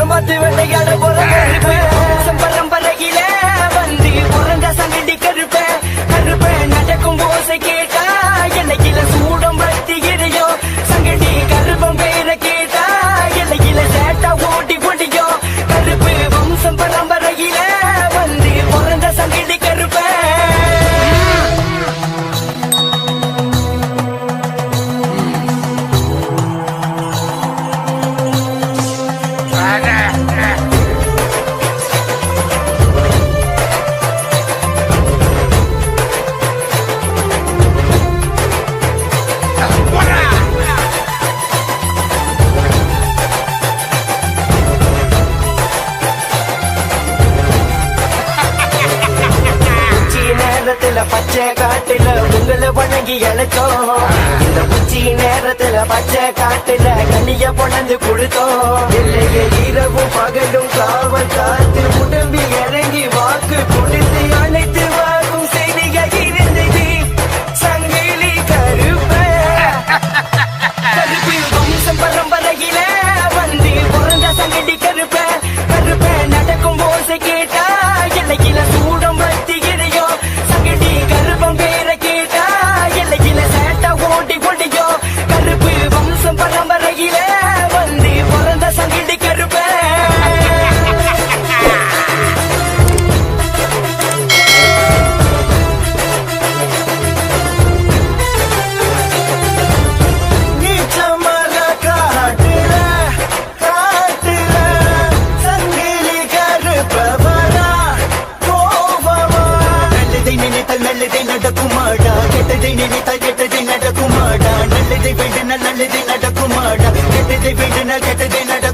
மத்து வெள்ளையாட போற பரம்பரையில வந்து பிறந்த சங்கடி கருப்பேன் கருப்பேன் நடக்கும் போசை கேட்டா எல்லையில சூடம் பத்தி எரியோ சங்கடி கருப்பம் பேரை கேட்டா எல்லையில சேட்டா ஓட்டி ஓட்டியோ கருப்பு வம்சம் பரம்பரையில வந்து பிறந்த சங்கடி கருப்பேன் பச்சை காட்டுல உங்களை வணங்கி அழைச்சோம் இந்த உச்சி நேரத்துல பச்சை காட்டுல கனிய பொணந்து கொடுத்தோம் இல்லையே இரவும் பகலும் காவல் காத்து உடம்பி இறங்கி வாக்கு கொடுத்து அழைத்து வாக்கும் செய்திகள் இருந்தது சங்கிலி கருப்ப கருப்பு வம்சம் பரம்பரையில வந்து பிறந்த சங்கடி கருப்ப கருப்ப நடக்கும் போசை கேட்டா எல்லையில சூடம் பத்தி எரியோ சங்கடி கருப்பம் பேரை கேட்டா எல்லையில சேட்டா ஓட்டி ஓட்டியோ கருப்பு வம்சம் பரம்பரையில வந்து பிறந்த சங்கடி கருப்ப நல்லதை நடக்குமாடா கெட்டதை நினைத்தால் கெட்டதை நடக்குமாடா நல்லதை வேண்டினால் நல்லதை நடக்குமாடா கெட்டதை வேண்டினால் கெட்டதை நடக்கும்